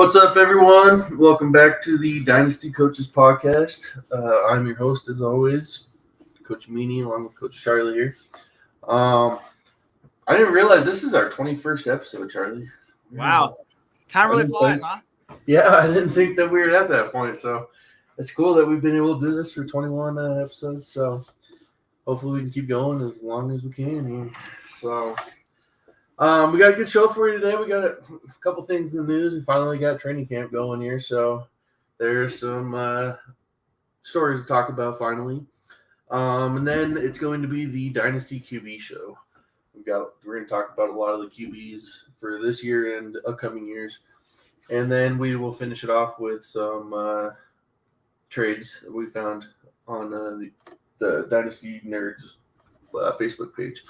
What's up, everyone? Welcome back to the Dynasty Coaches podcast. I'm your host, as always, Coach Meany, along with Coach Charlie here. I didn't realize this is our 21st episode, Charlie. Wow. Time really flies, huh? Yeah, I didn't think that we were at that point. So it's cool that we've been able to do this for 21 episodes. So hopefully we can keep going as long as we can. So we got a good show for you today. We got a couple things in the news. We finally got training camp going here. So there's some stories to talk about finally. And then it's going to be the Dynasty QB show. We're going to talk about a lot of the QBs for this year and upcoming years. And then we will finish it off with some trades that we found on the Dynasty Nerds Facebook page.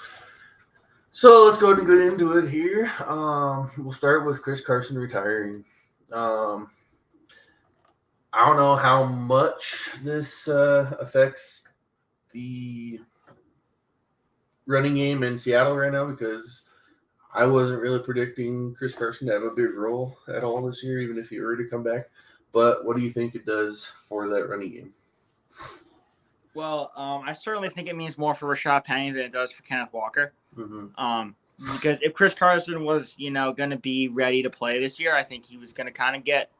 So let's go ahead and get into it here. We'll start with Chris Carson retiring. I don't know how much this affects the running game in Seattle right now because I wasn't really predicting Chris Carson to have a big role at all this year, even if he were to come back. But what do you think it does for that running game? Well, I certainly think it means more for Rashad Penny than it does for Kenneth Walker. Mm-hmm. Because if Chris Carson was, going to be ready to play this year, I think he was going to kind of get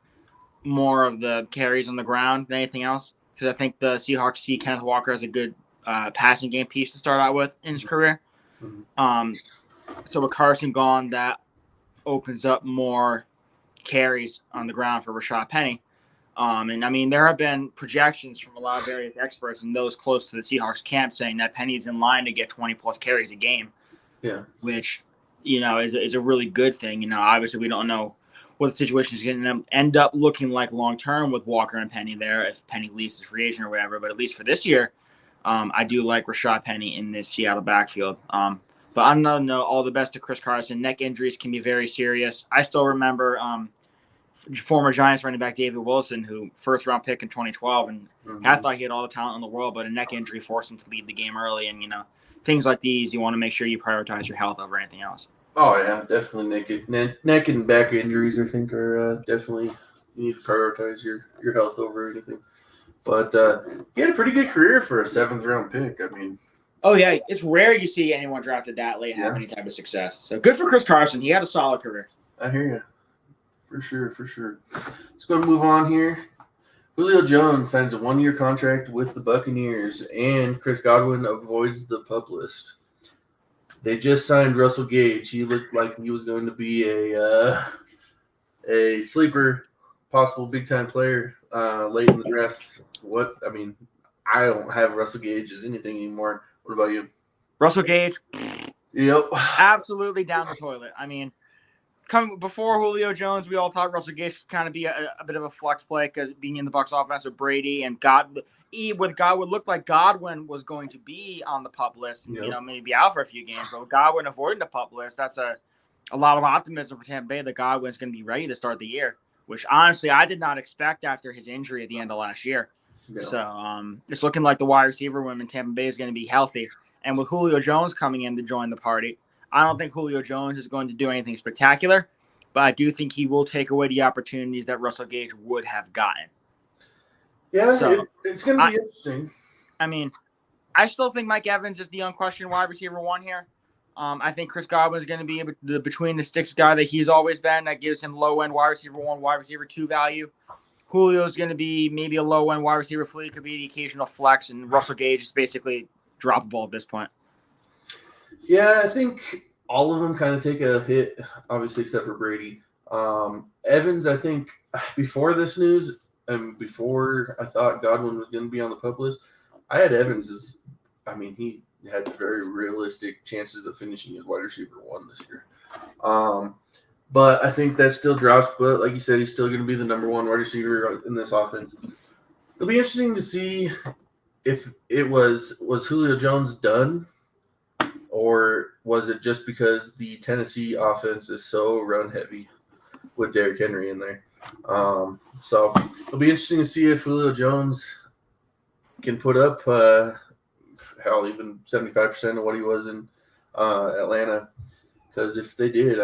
more of the carries on the ground than anything else. Because I think the Seahawks see Kenneth Walker as a good passing game piece to start out with in his career. Mm-hmm. So with Carson gone, that opens up more carries on the ground for Rashad Penny. And I mean, there have been projections from a lot of various experts and those close to the Seahawks camp saying that Penny's in line to get 20 plus carries a game. Yeah. Which, is a really good thing. Obviously we don't know what the situation is going to end up looking like long term with Walker and Penny there if Penny leaves as free agent or whatever. But at least for this year, I do like Rashad Penny in this Seattle backfield. But I don't know, all the best to Chris Carson. Neck injuries can be very serious. I still remember former Giants running back David Wilson, who first-round pick in 2012, and I thought he had all the talent in the world, but a neck injury forced him to leave the game early. And, things like these, you want to make sure you prioritize your health over anything else. Oh, yeah, definitely neck and back injuries, I think, are definitely you need to prioritize your health over anything. But he had a pretty good career for a seventh-round pick. I mean, oh, yeah, it's rare you see anyone drafted that late have any type of success. So good for Chris Carson. He had a solid career. I hear you. For sure. Let's go and move on here. Julio Jones signs a 1-year contract with the Buccaneers, and Chris Godwin avoids the PUP list. They just signed Russell Gage. He looked like he was going to be a sleeper, possible big-time player late in the draft. I don't have Russell Gage as anything anymore. What about you? Russell Gage? Yep. Absolutely down the toilet. I mean, coming before Julio Jones, we all thought Russell Gage could kind of be a bit of a flex play because being in the Bucs offense with Brady and Godwin looked like Godwin was going to be on the PUP list and maybe out for a few games. But with Godwin avoiding the PUP list, that's a lot of optimism for Tampa Bay that Godwin's going to be ready to start the year, which honestly I did not expect after his injury at the end of last year. No. So it's looking like the wide receiver room in Tampa Bay is going to be healthy. And with Julio Jones coming in to join the party, I don't think Julio Jones is going to do anything spectacular, but I do think he will take away the opportunities that Russell Gage would have gotten. Yeah, so, it's going to be interesting. I mean, I still think Mike Evans is the unquestioned wide receiver one here. I think Chris Godwin is going to be the between-the-sticks guy that he's always been. That gives him low-end wide receiver one, wide receiver two value. Julio is going to be maybe a low-end wide receiver fleet. It could be the occasional flex, and Russell Gage is basically droppable at this point. Yeah, I think all of them kind of take a hit, obviously, except for Brady. Evans, I think, before this news and before I thought Godwin was going to be on the PUP list, I had Evans as, he had very realistic chances of finishing as wide receiver one this year. But I think that still drops. But like you said, he's still going to be the number one wide receiver in this offense. It'll be interesting to see if it was Julio Jones done, or was it just because the Tennessee offense is so run heavy with Derrick Henry in there? So it'll be interesting to see if Julio Jones can put up even 75% of what he was in Atlanta. Because if they did,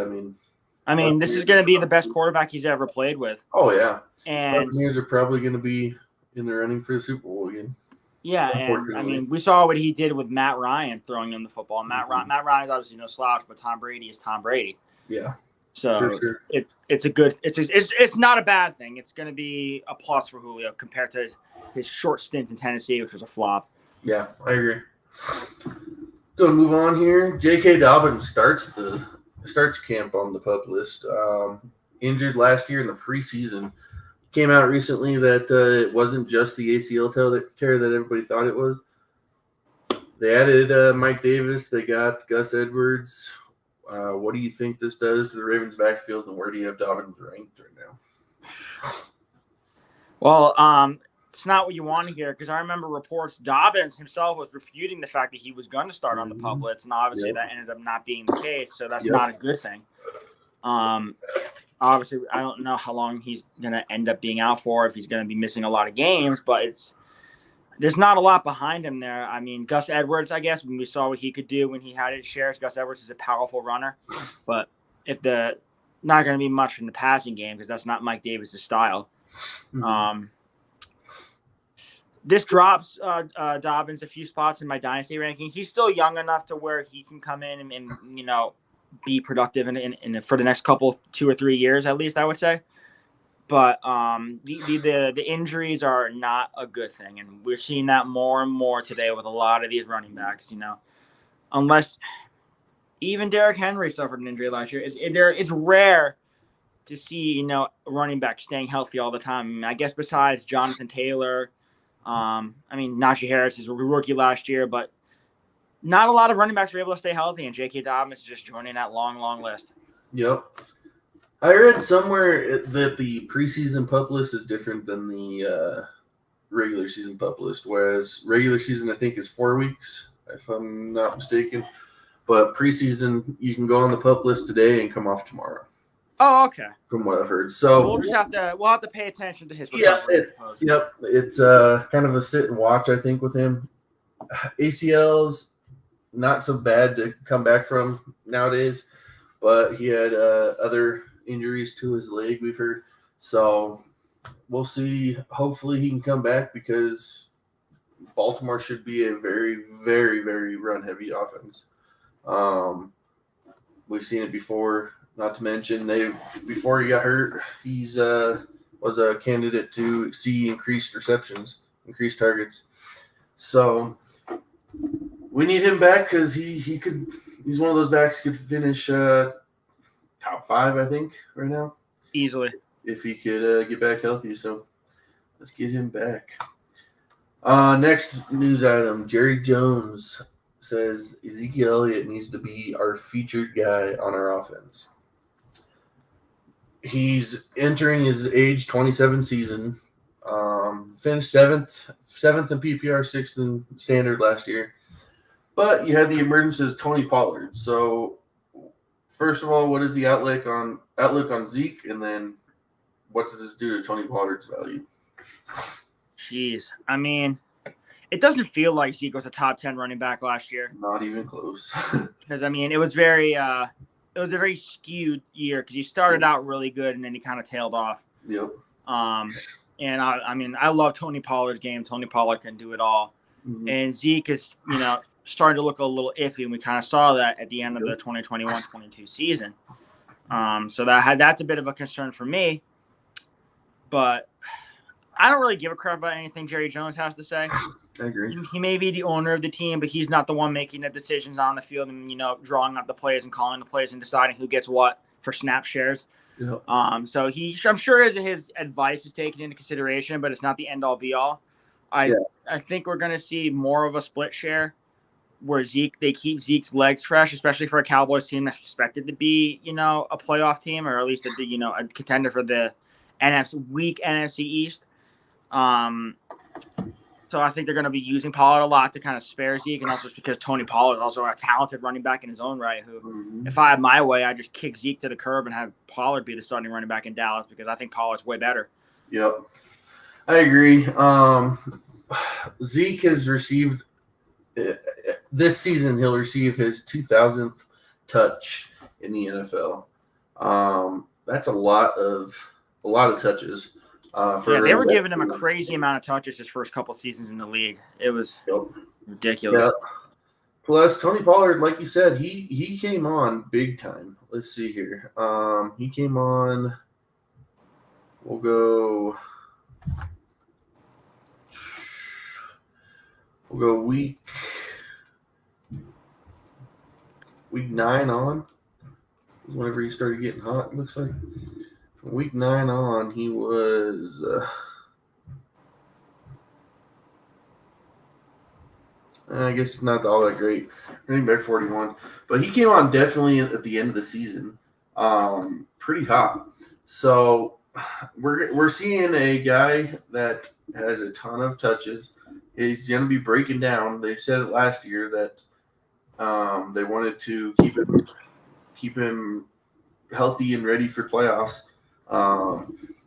I mean, this is going to be the best quarterback he's ever played with. Oh, yeah. And Buccaneers are probably going to be in the running for the Super Bowl again. Yeah, and I mean, we saw what he did with Matt Ryan throwing him the football. Matt Ryan is obviously no slouch, but Tom Brady is Tom Brady. Yeah. So sure. it's not a bad thing. It's going to be a plus for Julio compared to his short stint in Tennessee, which was a flop. Yeah, I agree. Going to move on here. J.K. Dobbins starts camp on the PUP list. Injured last year in the preseason. Came out recently that it wasn't just the ACL tear that everybody thought it was. They added Mike Davis. They got Gus Edwards. What do you think this does to the Ravens' backfield, and where do you have Dobbins ranked right now? Well, it's not what you want to hear because I remember reports Dobbins himself was refuting the fact that he was going to start on the PUP list, and obviously that ended up not being the case, so that's not a good thing. Obviously, I don't know how long he's going to end up being out for, if he's going to be missing a lot of games, but there's not a lot behind him there. I mean, Gus Edwards, I guess, when we saw what he could do when he had his shares, Gus Edwards is a powerful runner, but not going to be much in the passing game because that's not Mike Davis' style. This drops Dobbins a few spots in my dynasty rankings. He's still young enough to where he can come in and be productive in for the next 2 or 3 years at least, I would say. But the injuries are not a good thing, and we're seeing that more and more today with a lot of these running backs. Unless even Derrick Henry suffered an injury last year, it's rare to see a running back staying healthy all the time. I mean, I guess besides Jonathan Taylor, Najee Harris is a rookie last year, but not a lot of running backs are able to stay healthy, and J.K. Dobbins is just joining that long, long list. Yep. I read somewhere that the preseason PUP list is different than the regular season PUP list, whereas regular season I think is 4 weeks, if I'm not mistaken. But preseason, you can go on the PUP list today and come off tomorrow. Oh, okay. From what I've heard, so we'll have to pay attention to his recovery. It's kind of a sit and watch, I think, with him. ACLs not so bad to come back from nowadays, but he had other injuries to his leg, we've heard. So we'll see. Hopefully he can come back because Baltimore should be a very, very, very run-heavy offense. We've seen it before. Not to mention, before he got hurt, he's was a candidate to see increased receptions, increased targets. So we need him back because he's one of those backs who could finish top 5, I think, right now. Easily. If he could get back healthy. So let's get him back. Next news item, Jerry Jones says Ezekiel Elliott needs to be our featured guy on our offense. He's entering his age 27 season. Finished seventh in PPR, 6th in standard last year. But you had the emergence of Tony Pollard. So, first of all, what is the outlook on Zeke, and then what does this do to Tony Pollard's value? Jeez, I mean, it doesn't feel like Zeke was a top 10 running back last year. Not even close. Because it was a very skewed year because he started out really good and then he kind of tailed off. Yep. And I love Tony Pollard's game. Tony Pollard can do it all. Mm-hmm. And Zeke is, starting to look a little iffy, and we kind of saw that at the end of the 2021-22 season. So that's a bit of a concern for me. But I don't really give a crap about anything Jerry Jones has to say. I agree. He may be the owner of the team, but he's not the one making the decisions on the field and, drawing up the plays and calling the plays and deciding who gets what for snap shares. Yep. So I'm sure his advice is taken into consideration, but it's not the end-all, be-all. I think we're going to see more of a split share where they keep Zeke's legs fresh, especially for a Cowboys team that's expected to be, a playoff team or at least a contender for the weak NFC East. So I think they're going to be using Pollard a lot to kind of spare Zeke, and also just because Tony Pollard is also a talented running back in his own right, who, if I had my way, I'd just kick Zeke to the curb and have Pollard be the starting running back in Dallas because I think Pollard's way better. Yep. I agree. Zeke has received this season, he'll receive his 2,000th touch in the NFL. That's a lot of touches. They were giving him a crazy amount of touches his first couple seasons in the league. It was ridiculous. Yep. Plus, Tony Pollard, like you said, he came on big time. Let's see here. He came on. We'll go week 9 on. Whenever he started getting hot, it looks like. From week 9 on, he was I guess not all that great. Running back 41. But he came on definitely at the end of the season. Pretty hot. So we're seeing a guy that has a ton of touches. He's going to be breaking down. They said it last year that they wanted to keep him healthy and ready for playoffs.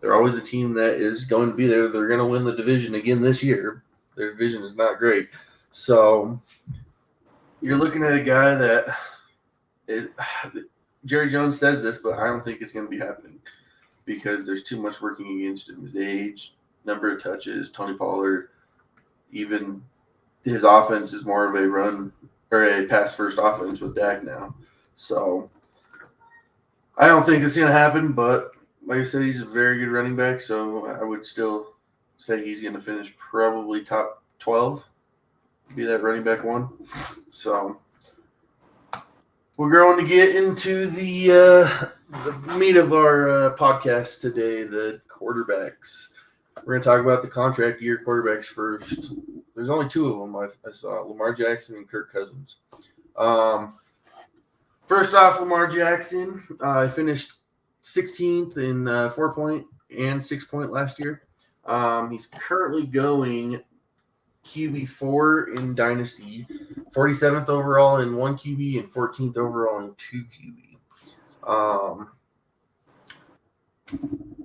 They're always a team that is going to be there. They're going to win the division again this year. Their division is not great. So you're looking at a guy that Jerry Jones says this, but I don't think it's going to be happening because there's too much working against him. His age, number of touches, Tony Pollard, even his offense is more of a run or a pass-first offense with Dak now. So I don't think it's going to happen, but like I said, he's a very good running back, so I would still say he's going to finish probably top 12, be that running back 1. So we're going to get into the meat of our podcast today, the quarterbacks. We're going to talk about the contract year quarterbacks first. There's only 2 of them I saw, Lamar Jackson and Kirk Cousins. First off, Lamar Jackson, finished 16th in 4-point and 6-point last year. He's currently going QB4 in Dynasty, 47th overall in 1 QB and 14th overall in 2 QB.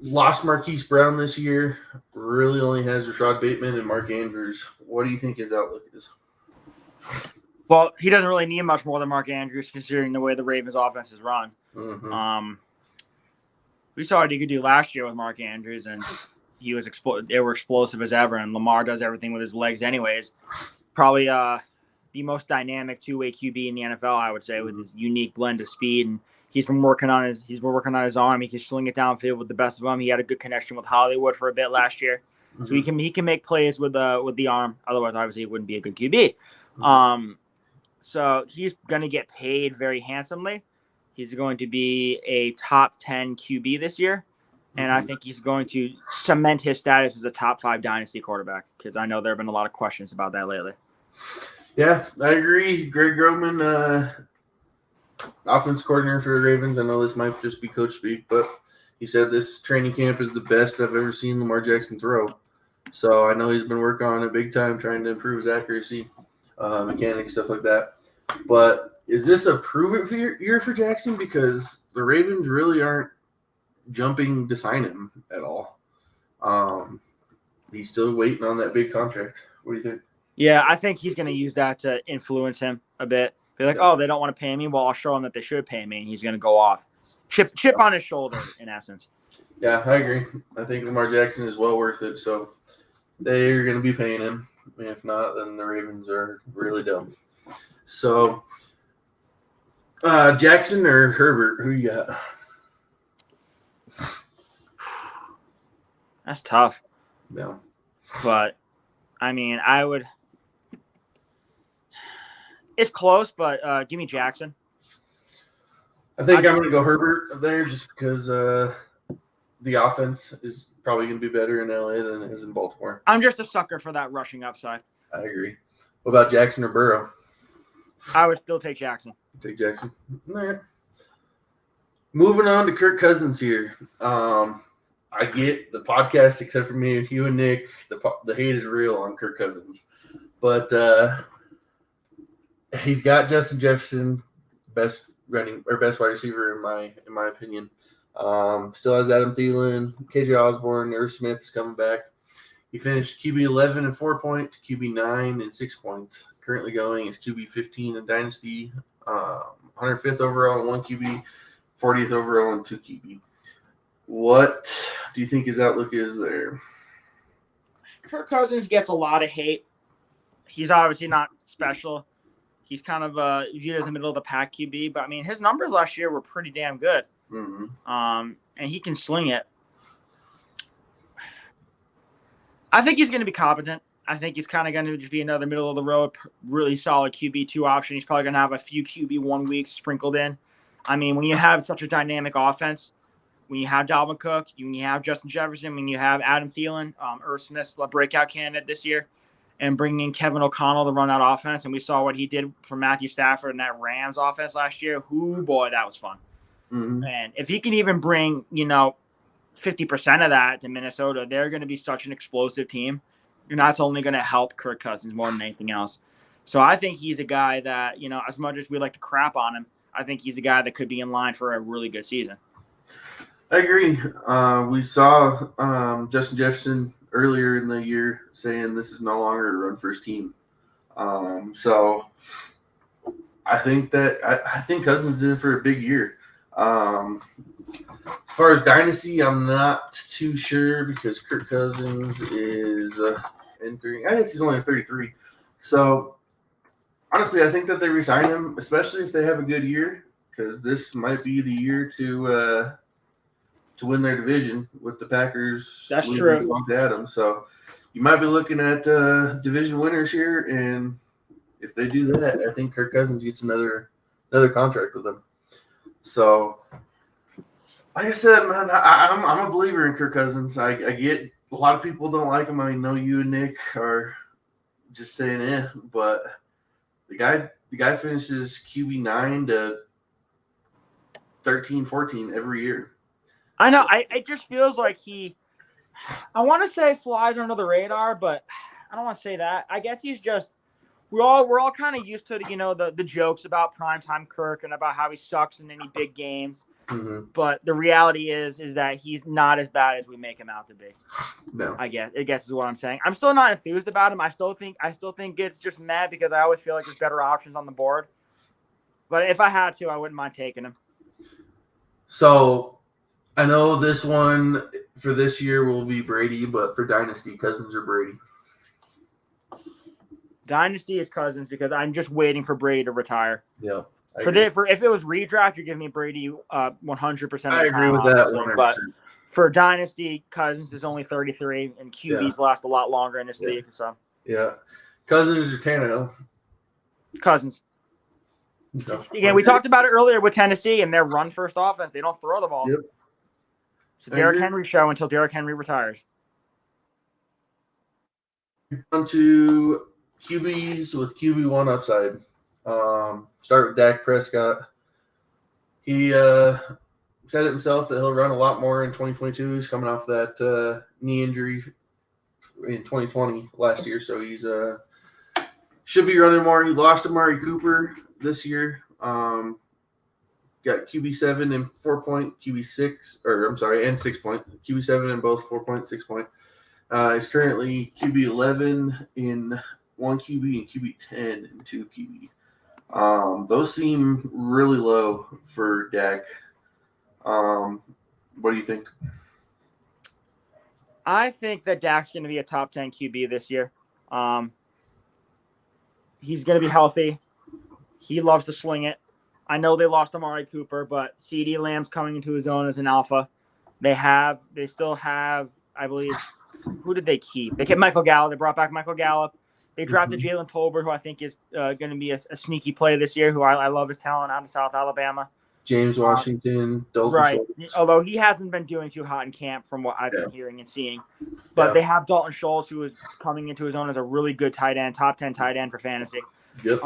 Lost Marquise Brown this year. Really only has Rashad Bateman and Mark Andrews. What do you think his outlook is? Well, he doesn't really need much more than Mark Andrews considering the way the Ravens offense is run. Mm-hmm. We saw what he could do last year with Mark Andrews, and he was they were explosive as ever, and Lamar does everything with his legs anyways. Probably the most dynamic 2-way QB in the NFL, I would say, with his unique blend of speed, and he's been working on his arm. He can sling it downfield with the best of them. He had a good connection with Hollywood for a bit last year. Mm-hmm. So he can make plays with the arm. Otherwise, obviously, he wouldn't be a good QB. Mm-hmm. So he's going to get paid very handsomely. He's going to be a top 10 QB this year. And I think he's going to cement his status as a top 5 dynasty quarterback because I know there have been a lot of questions about that lately. Yeah, I agree. Greg Roman, offense coordinator for the Ravens. I know this might just be coach speak, but he said this training camp is the best I've ever seen Lamar Jackson throw. So I know he's been working on it big time, trying to improve his accuracy, mechanics, stuff like that. But is this a prove-it year for Jackson? Because the Ravens really aren't jumping to sign him at all. He's still waiting on that big contract. What do you think? Yeah, I think he's going to use that to influence him a bit. Be like, oh, they don't want to pay me. Well, I'll show them that they should pay me, and he's going to go off. Chip on his shoulder, in essence. Yeah, I agree. I think Lamar Jackson is well worth it, so they're going to be paying him. And if not, then the Ravens are really dumb. So, Jackson or Herbert, who you got? That's tough. Yeah. But, I mean, I would – it's close, but give me Jackson. I think I'm going to go Herbert there just because the offense is probably going to be better in LA than it is in Baltimore. I'm just a sucker for that rushing upside. I agree. What about Jackson or Burrow? I would still take Jackson. Take Jackson. All right. Moving on to Kirk Cousins here. I get the podcast, except for me, you and Nick. The hate is real on Kirk Cousins, but he's got Justin Jefferson, best wide receiver in my opinion. Still has Adam Thielen, KJ Osborne, Irv Smith is coming back. He finished QB 11 and 4-point, QB 9 and 6-point. Currently going is QB 15 in Dynasty, 105th overall in 1 QB, 40th overall and 2 QB. What do you think his outlook is there? Kirk Cousins gets a lot of hate. He's obviously not special. He's kind of viewed as a middle of the pack QB, but I mean, his numbers last year were pretty damn good. Mm-hmm. And he can sling it. I think he's going to be competent. I think he's kind of going to just be another middle of the road, really solid QB2 option. He's probably going to have a few QB1 weeks sprinkled in. I mean, when you have such a dynamic offense, when you have Dalvin Cook, when you have Justin Jefferson, when you have Adam Thielen, Irv Smith's the breakout candidate this year, and bringing in Kevin O'Connell to run that offense, and we saw what he did for Matthew Stafford in that Rams offense last year. Ooh, boy, that was fun. Mm-hmm. And if he can even bring, 50% of that to Minnesota, they're going to be such an explosive team. And that's only going to help Kirk Cousins more than anything else. So I think he's a guy that, as much as we like to crap on him, I think he's a guy that could be in line for a really good season. I agree. We saw Justin Jefferson earlier in the year saying this is no longer a run-first team. So I think Cousins is in for a big year. As far as Dynasty, I'm not too sure because Kirk Cousins is entering. I think he's only 33. So honestly, I think that they resign him, especially if they have a good year, because this might be the year to win their division with the Packers. That's true. Adams. So you might be looking at division winners here, and if they do that, I think Kirk Cousins gets another contract with them. So, like I said, man, I'm a believer in Kirk Cousins. I get a lot of people don't like him. I know you and Nick are just saying but the guy finishes QB9 to 13, 14 every year. I know. It just feels like I want to say flies under the radar, but I don't want to say that. I guess he's just we're all kind of used to the jokes about primetime Kirk and about how he sucks in any big games. Mm-hmm. But the reality is that he's not as bad as we make him out to be. No, I guess is what I'm saying. I'm still not enthused about him. I still think it's just mad because I always feel like there's better options on the board. But if I had to, I wouldn't mind taking him. So I know this one for this year will be Brady, but for Dynasty, Cousins or Brady? Dynasty is Cousins because I'm just waiting for Brady to retire. Yeah. If it was redraft, you're giving me Brady 100%. I agree with that 100%. But for Dynasty, Cousins is only 33, and QBs last a lot longer in this league. So yeah, Cousins or Tannehill? Cousins. Okay. Again, we talked about it earlier with Tennessee and their run-first offense. They don't throw the ball. Yep. It's a Derrick Henry show until Derrick Henry retires. On to QBs with QB1 upside. Start with Dak Prescott. He said it himself that he'll run a lot more in 2022. He's coming off that knee injury in 2020 last year, so he's should be running more. He lost Amari Cooper this year. Got QB7 and 4-point, and 6-point. QB7 in both 4-point, 6-point. He's currently QB11 in 1 QB and QB10 in 2 QB. Those seem really low for Dak. What do you think? I think that Dak's going to be a top 10 QB this year. He's going to be healthy. He loves to sling it. I know they lost Amari Cooper, but CeeDee Lamb's coming into his own as an alpha. They still have, I believe, who did they keep? They kept Michael Gallup. They brought back Michael Gallup. They drafted Jalen Tolbert, who I think is going to be a sneaky play this year, who I love his talent out of South Alabama. James Washington, Dalton right. Schultz. Although he hasn't been doing too hot in camp from what I've been hearing and seeing. But they have Dalton Schultz, who is coming into his own as a really good tight end, top 10 tight end for fantasy. Yep.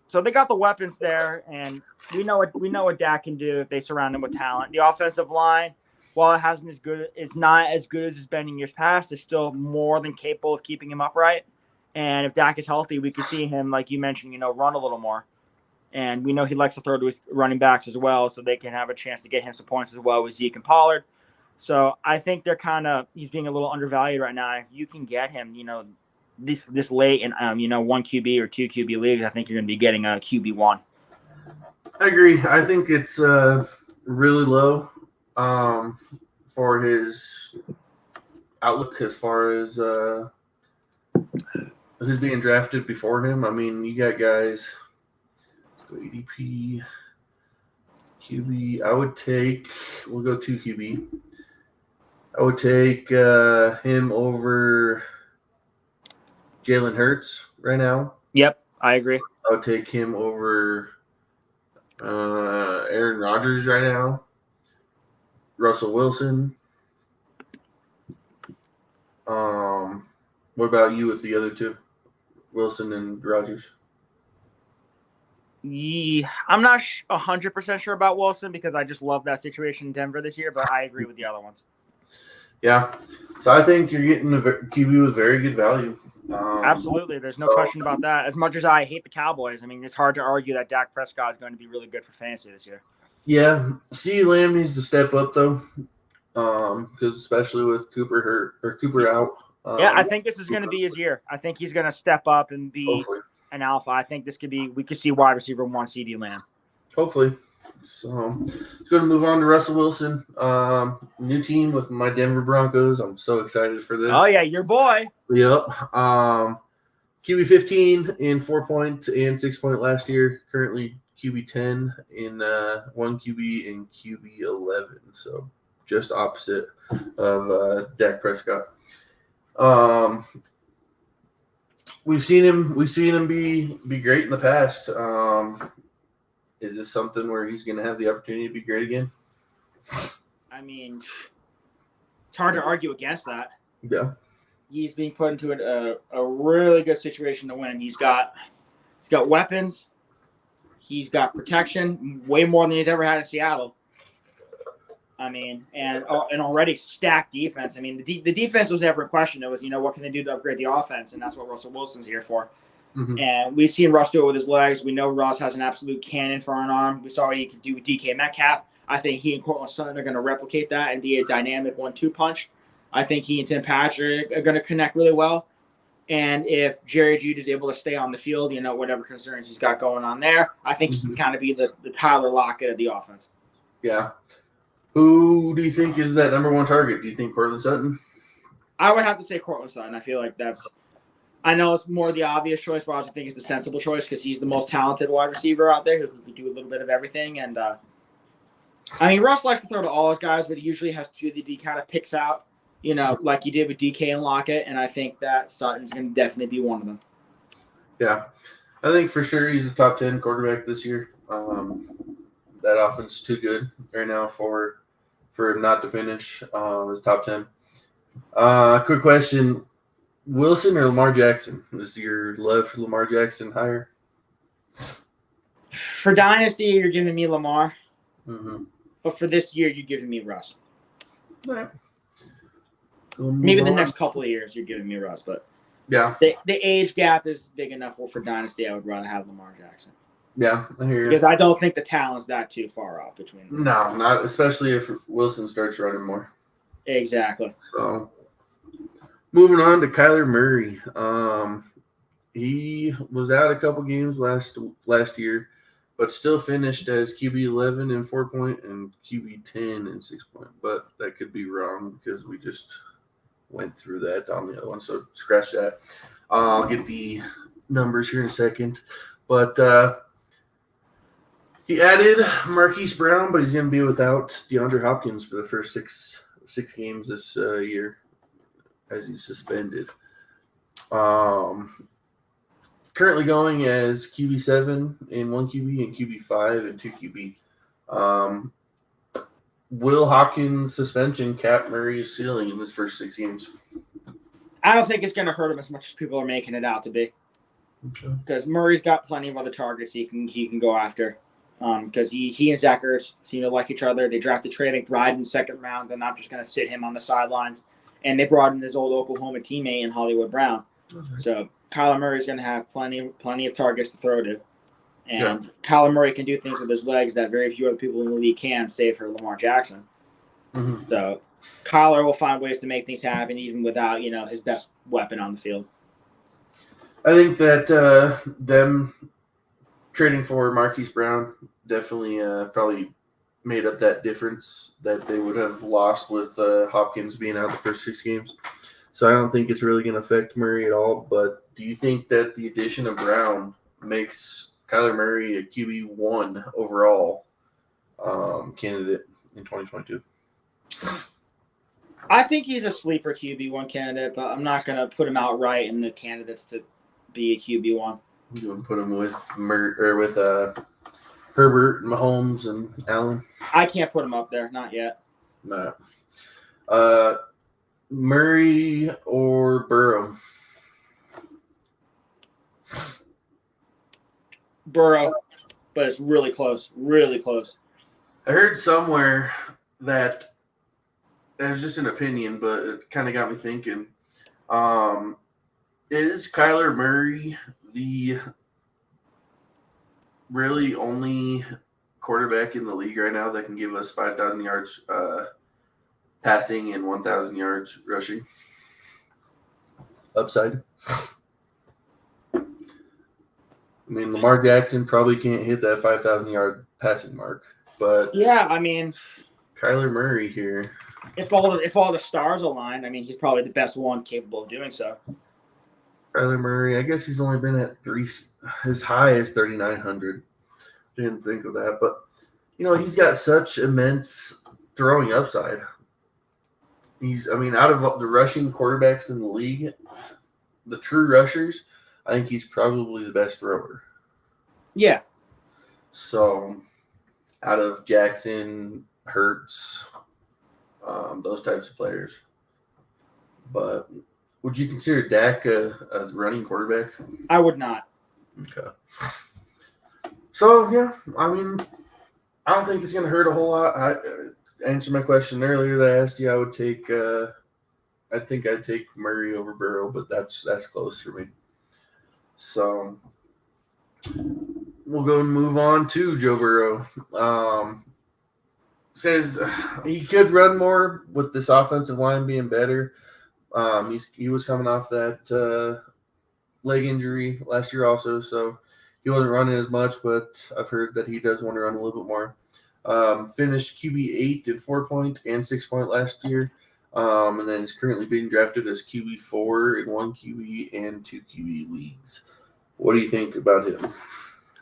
So they got the weapons there, and we know what Dak can do if they surround him with talent. The offensive line, while it hasn't as good, it's not as good as it's been in years past. It's still more than capable of keeping him upright. And if Dak is healthy, we could see him, like you mentioned, run a little more. And we know he likes to throw to his running backs as well, so they can have a chance to get him some points as well with Zeke and Pollard. So I think he's being a little undervalued right now. If you can get him, this late in 1 QB or 2 QB leagues, I think you're going to be getting a QB1. I agree. I think it's really low for his outlook as far as who's being drafted before him. I mean, you got guys. ADP, QB. We'll go 2 QB. I would take him over Jalen Hurts right now. Yep, I agree. I would take him over Aaron Rodgers right now. Russell Wilson. What about you with the other two? Wilson and Rodgers? Yeah, I'm not 100% sure about Wilson because I just love that situation in Denver this year, but I agree with the other ones. Yeah. So I think you're getting a QB with very good value. Absolutely. There's no question about that. As much as I hate the Cowboys, I mean, it's hard to argue that Dak Prescott is going to be really good for fantasy this year. Yeah. CeeDee Lamb needs to step up, though, because especially with Cooper out. Yeah, I think this is going to be his year. I think he's going to step up and be hopefully. An alpha. I think we could see wide receiver 1 CeeDee Lamb. Hopefully. So let's go to move on to Russell Wilson. New team with my Denver Broncos. I'm so excited for this. Oh, yeah, your boy. Yep. QB 15 in 4-point and 6-point last year. Currently QB 10 in 1 QB and QB 11. So just opposite of Dak Prescott. We've seen him be great in the past. Is this something where he's going to have the opportunity to be great again? I mean, it's hard to argue against that. Yeah. He's being put into a really good situation to win. He's got weapons. He's got protection, way more than he's ever had in Seattle. I mean, and already stacked defense. I mean, the defense was never a question. It was, what can they do to upgrade the offense? And that's what Russell Wilson's here for. Mm-hmm. And we've seen Russ do it with his legs. We know Russ has an absolute cannon for an arm. We saw what he could do with DK Metcalf. I think he and Courtland Sutton are going to replicate that and be a dynamic 1-2 punch. I think he and Tim Patrick are going to connect really well. And if Jerry Judy is able to stay on the field, whatever concerns he's got going on there, I think he can kind of be the Tyler Lockett of the offense. Yeah. Who do you think is that number 1 target? Do you think Courtland Sutton? I would have to say Courtland Sutton. I feel like I know it's more the obvious choice, but I also think it's the sensible choice because he's the most talented wide receiver out there who can do a little bit of everything. And, Russ likes to throw to all his guys, but he usually has 2 that he kind of picks out, like he did with DK and Lockett. And I think that Sutton's going to definitely be one of them. Yeah. I think for sure he's a top 10 quarterback this year. That offense is too good right now for him not to finish as top 10. Quick question. Wilson or Lamar Jackson? Is your love for Lamar Jackson higher? For Dynasty, you're giving me Lamar. Mm-hmm. But for this year, you're giving me Russ. All right. Maybe the next couple of years, you're giving me Russ. But yeah, the age gap is big enough. Well, for Dynasty, I would rather have Lamar Jackson. Yeah, I hear you. Because I don't think the talent's that too far off between them. No, not especially if Wilson starts running more. Exactly. So, moving on to Kyler Murray. He was out a couple games last year, but still finished as QB 11 in 4-point and QB 10 in 6-point. But that could be wrong because we just went through that on the other one. So scratch that. I'll get the numbers here in a second. But he added Marquise Brown, but he's going to be without DeAndre Hopkins for the first six games this year as he's suspended. Currently going as QB 7 in 1 QB and QB 5 and 2 QB. Will Hopkins' suspension cap Murray's ceiling in his first 6 games? I don't think it's going to hurt him as much as people are making it out to be. Because Murray's got plenty of other targets he can go after. Because he and Zach Ertz seem to like each other. They drafted Trey McBride in the 2nd round. They're not just going to sit him on the sidelines. And they brought in his old Oklahoma teammate in Hollywood Brown. Okay. So Kyler Murray's going to have plenty of targets to throw to. And Kyler Murray can do things with his legs that very few other people in the league can, save for Lamar Jackson. Mm-hmm. So Kyler will find ways to make things happen even without, his best weapon on the field. I think that them trading for Marquise Brown definitely probably made up that difference that they would have lost with Hopkins being out the first 6 games. So I don't think it's really going to affect Murray at all. But do you think that the addition of Brown makes Kyler Murray a QB1 overall candidate in 2022? I think he's a sleeper QB1 candidate, but I'm not going to put him outright in the candidates to be a QB1. You going to put him with Herbert, Mahomes, and Allen? I can't put him up there, not yet. No. Murray or Burrow? Burrow, but it's really close, really close. I heard somewhere that it was just an opinion, but it kind of got me thinking. Is Kyler Murray the really only quarterback in the league right now that can give us 5,000 yards passing and 1,000 yards rushing? Upside. I mean, Lamar Jackson probably can't hit that 5,000 yard passing mark, but yeah, I mean, Kyler Murray here. If all the stars align, I mean, he's probably the best one capable of doing so. Kyler Murray, I guess he's only been at as high as 3,900. Didn't think of that, but he's got such immense throwing upside. Out of the rushing quarterbacks in the league, the true rushers, I think he's probably the best thrower. Yeah. So, out of Jackson, Hurts, those types of players. But would you consider Dak a running quarterback? I would not. Okay. So, yeah, I mean, I don't think it's going to hurt a whole lot. I answered my question earlier that I asked you. I think I'd take Murray over Burrow, but that's close for me. So, we'll go and move on to Joe Burrow. Says he could run more with this offensive line being better. He was coming off that leg injury last year also, so he wasn't running as much, but I've heard that he does want to run a little bit more. Finished QB8 at 4-point and 6-point last year, and then is currently being drafted as QB4 in 1 QB and 2 QB leagues. What do you think about him?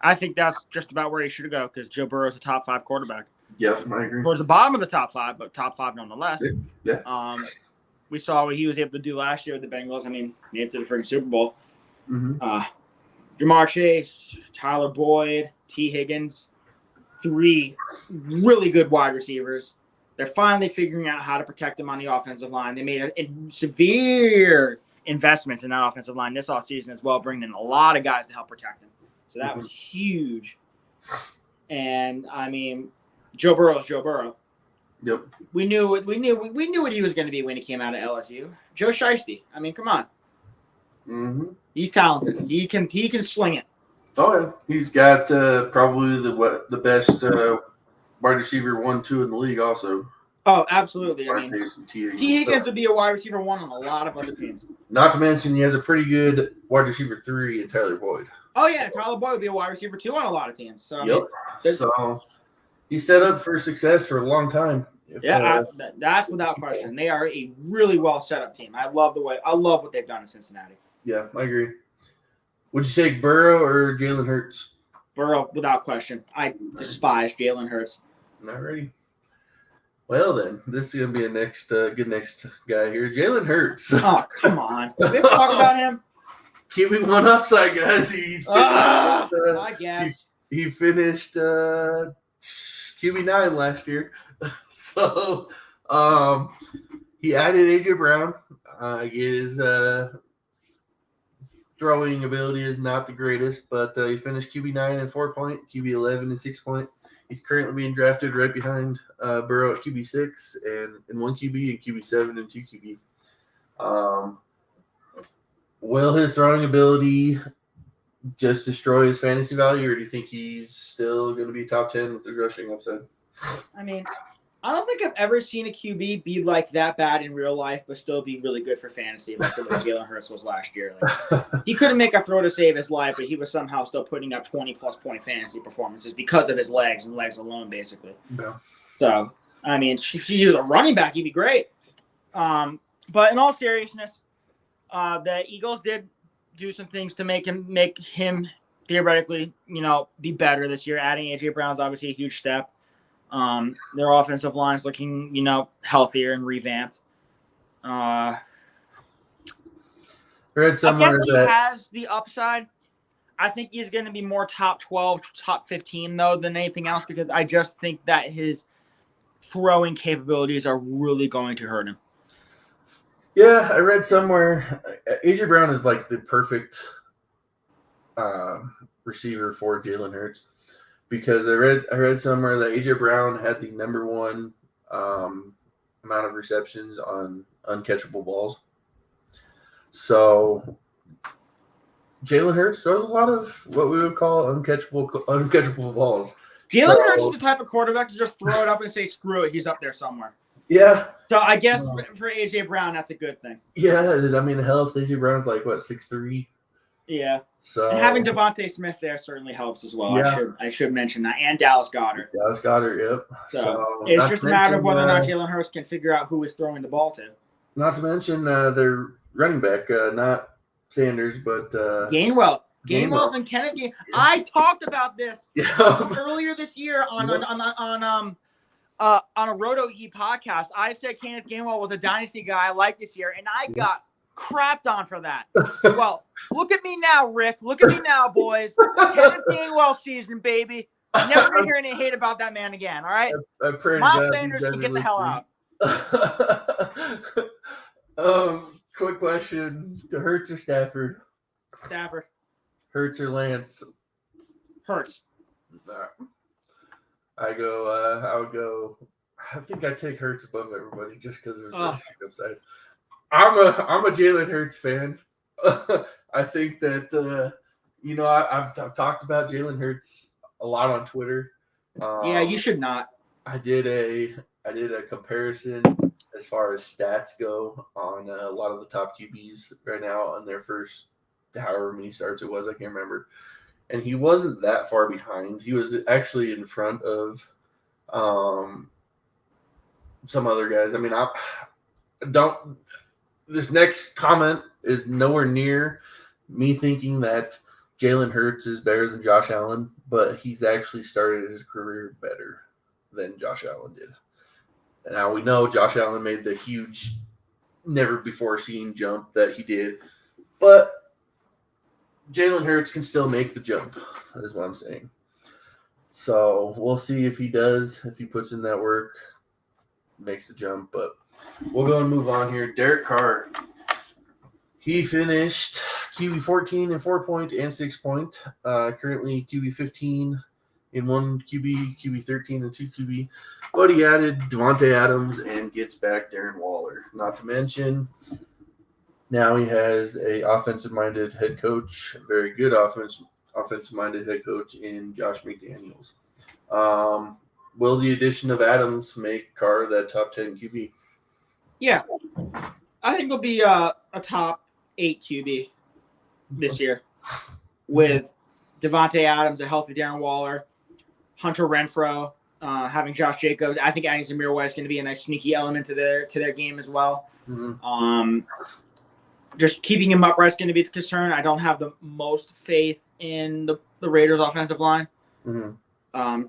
I think that's just about where he should go because Joe Burrow is a top 5 quarterback. Yep, I agree. Towards the bottom of the top 5, but top 5 nonetheless. Yeah. We saw what he was able to do last year with the Bengals. I mean, he made it to the freaking Super Bowl. Mm-hmm. Jamar Chase, Tyler Boyd, T. Higgins, 3 really good wide receivers. They're finally figuring out how to protect them on the offensive line. They made severe investments in that offensive line this offseason as well, bringing in a lot of guys to help protect them. So that was huge. And, I mean, Joe Burrow is Joe Burrow. Yep. We knew what he was going to be when he came out of LSU. Joe Shiesty. I mean, come on. Mm-hmm. He's talented. He can sling it. Oh yeah, he's got probably the best wide receiver 1-2 in the league. Also. Oh, absolutely. I mean, T. Higgins would be a wide receiver 1 on a lot of other teams. Not to mention, he has a pretty good wide receiver 3 in Tyler Boyd. Oh yeah, Tyler Boyd would be a wide receiver 2 on a lot of teams. So yep. So he's set up for success for a long time. That's without question. They are a really well set up team. I love what they've done in Cincinnati. Yeah, I agree. Would you take Burrow or Jalen Hurts? Burrow, without question. I despise Jalen Hurts. Not ready. Well then, this is gonna be a good next guy here, Jalen Hurts. Oh come on, we have to talk about him. QB1 upside, guys. I guess he finished QB9 last year. So he added AJ Brown. His throwing ability is not the greatest, but he finished QB9 and 4-point, QB11 and 6-point. He's currently being drafted right behind Burrow at QB6 and in 1 QB and QB7 and 2 QB. Will his throwing ability just destroy his fantasy value, or do you think he's still going to be top 10 with his rushing upside? I mean, I don't think I've ever seen a QB be like that bad in real life, but still be really good for fantasy, like the way Jalen Hurts was last year. Like, he couldn't make a throw to save his life, but he was somehow still putting up 20-plus point fantasy performances because of his legs and legs alone, basically. Yeah. So, I mean, if he was a running back, he'd be great. But in all seriousness, the Eagles did do some things to make him theoretically, be better this year. Adding A.J. Brown's obviously a huge step. Their offensive line's looking, healthier and revamped. I guess he has the upside. I think he's going to be more top 12, top 15, though, than anything else, because I just think that his throwing capabilities are really going to hurt him. Yeah, I read somewhere A.J. Brown is like the perfect receiver for Jalen Hurts, because I read somewhere that A.J. Brown had the number one amount of receptions on uncatchable balls. So Jalen Hurts throws a lot of what we would call uncatchable balls. Jalen Hurts is the type of quarterback to just throw it up and say, screw it, he's up there somewhere. Yeah. So I guess for A.J. Brown, that's a good thing. Yeah, I mean, it helps. A.J. Brown's like, 6'3"? Yeah. So, and having Devontae Smith there certainly helps as well. Yeah. I should mention that. And Dallas Goedert. Yep. So it's just a matter of whether or not Jalen Hurts can figure out who is throwing the ball to. Not to mention their running back, not Sanders, but Gainwell. Gainwell's been Kenneth Gainwell. Yeah. I talked about this earlier this year on a Roto E podcast. I said Kenneth Gainwell was a dynasty guy I liked this year, and I got crapped on for that. Well, look at me now, Rick. Look at me now, boys. Kenneth Gainwell season, baby. Never gonna hear any hate about that man again. All right. I pray Miles Sanders can get the hell out. Quick question: to Hurts or Stafford? Stafford. Hurts or Lance? Hurts. I would go. I think I take Hurts above everybody just because there's a upside. I'm a Jalen Hurts fan. I think that I've talked about Jalen Hurts a lot on Twitter. Yeah, you should not. I did a comparison as far as stats go on a lot of the top QBs right now on their first however many starts it was, I can't remember. And he wasn't that far behind. He was actually in front of some other guys. I mean, this next comment is nowhere near me thinking that Jalen Hurts is better than Josh Allen, but he's actually started his career better than Josh Allen did. And now we know Josh Allen made the huge, never-before-seen jump that he did, but Jalen Hurts can still make the jump, is what I'm saying. So we'll see if he does, if he puts in that work, makes the jump. But we'll go and move on here. Derek Carr. He finished QB 14 in 4-point and 6-point. Currently QB 15 in 1 QB, QB 13 and 2 QB. But he added Devontae Adams and gets back Darren Waller. Not to mention, now he has a offensive-minded head coach, a very good offensive-minded head coach in Josh McDaniels. Will the addition of Adams make Carr that top 10 QB? Yeah. I think he'll be a top 8 QB this year with Devontae Adams, a healthy Darren Waller, Hunter Renfrow, having Josh Jacobs. I think adding Zamir White is going to be a nice sneaky element to their game as well. Mm-hmm. Just keeping him upright is going to be the concern. I don't have the most faith in the Raiders' offensive line. Mm-hmm.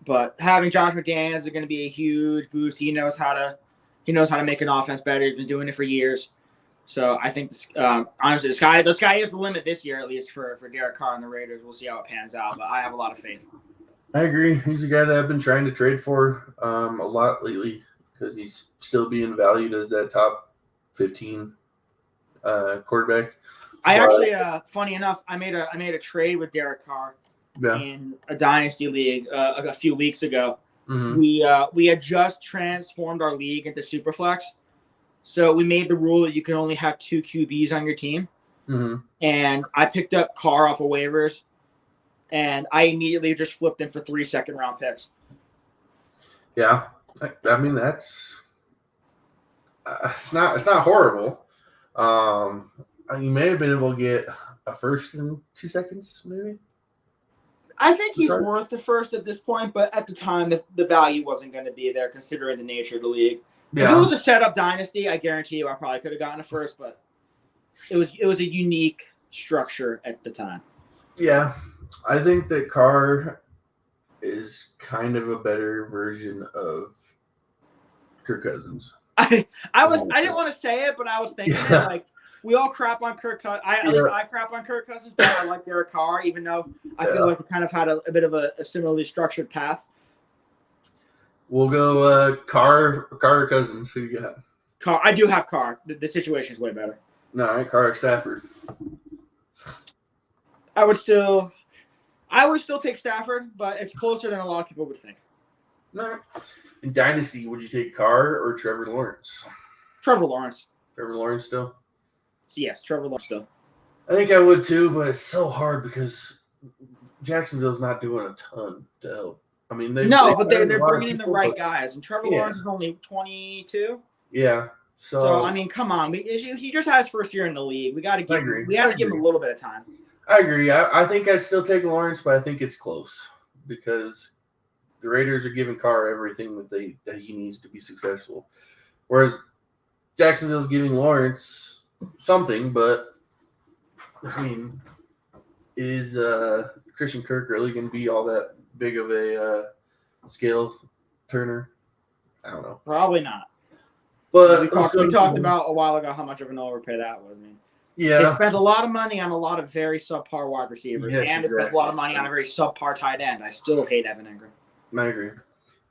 But having Josh McDaniels is going to be a huge boost. He knows how to make an offense better. He's been doing it for years. So I think honestly, the sky is the limit this year, at least for Derek Carr and the Raiders. We'll see how it pans out, but I have a lot of faith. I agree. He's a guy that I've been trying to trade for a lot lately because he's still being valued as that top 15 quarterback. Actually, funny enough, I made a trade with Derek Carr in a dynasty league a few weeks ago. Mm-hmm. We had just transformed our league into Superflex, so we made the rule that you can only have 2 QBs on your team. Mm-hmm. And I picked up Carr off of waivers, and I immediately just flipped him for 3 second-round picks. Yeah, I mean, that's it's not horrible. You may have been able to get a first in 2 seconds, maybe. I think he's worth the first at this point, but at the time, the value wasn't going to be there considering the nature of the league. Yeah. If it was a setup dynasty, I guarantee you I probably could have gotten a first, but it was a unique structure at the time. Yeah, I think that Carr is kind of a better version of Kirk Cousins. I didn't want to say it, but I was thinking it, like we all crap on Kirk Cousins. At least I crap on Kirk Cousins, but I like Derek Carr, even though I feel like we kind of had a bit of a similarly structured path. We'll go Carr or Cousins. Who you got? Carr. I do have Carr. The situation is way better. No, right, Carr or Stafford. I would still take Stafford, but it's closer than a lot of people would think. No. In Dynasty, would you take Carr or Trevor Lawrence? Trevor Lawrence. Trevor Lawrence still? Yes, Trevor Lawrence still. I think I would too, but it's so hard because Jacksonville's not doing a ton to help. I mean, they're bringing in the right guys, and Trevor Lawrence is only 22. Yeah. So I mean, come on. He just has first year in the league. We got to give him a little bit of time. I agree. I think I'd still take Lawrence, but I think it's close because the Raiders are giving Carr everything that he needs to be successful, whereas Jacksonville's giving Lawrence something. But I mean, is Christian Kirk really going to be all that big of a scale turner? I don't know. Probably not. But we talked about a while ago how much of an overpay that was. I mean, they spent a lot of money on a lot of very subpar wide receivers, and they spent a lot of money on a very subpar tight end. I still hate Evan Ingram. I agree.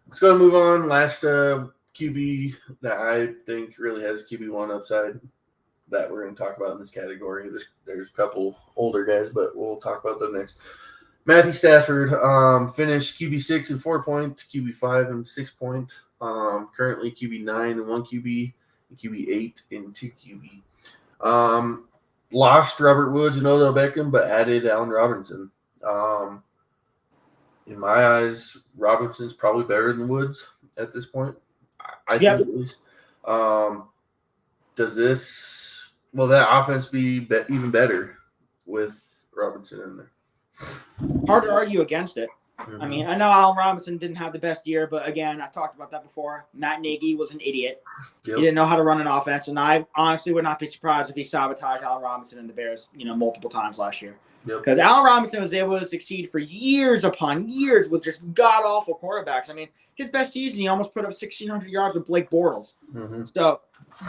Let's go and move on. Last QB that I think really has QB1 upside that we're going to talk about in this category. There's a couple older guys, but we'll talk about them next. Matthew Stafford finished QB6 and 4 point, QB5 and 6 point. Currently QB9 and 1 QB, and QB8 and 2 QB. Lost Robert Woods and Odell Beckham, but added Allen Robinson. In my eyes, Robinson's probably better than Woods at this point. I think at least. Will that offense be even better with Robinson in there? Hard to argue against it. Mm-hmm. I mean, I know Allen Robinson didn't have the best year, but again, I talked about that before. Matt Nagy was an idiot. Yep. He didn't know how to run an offense, and I honestly would not be surprised if he sabotaged Allen Robinson and the Bears, multiple times last year. Because Allen Robinson was able to succeed for years upon years with just god-awful quarterbacks. I mean, his best season, he almost put up 1,600 yards with Blake Bortles. Mm-hmm. So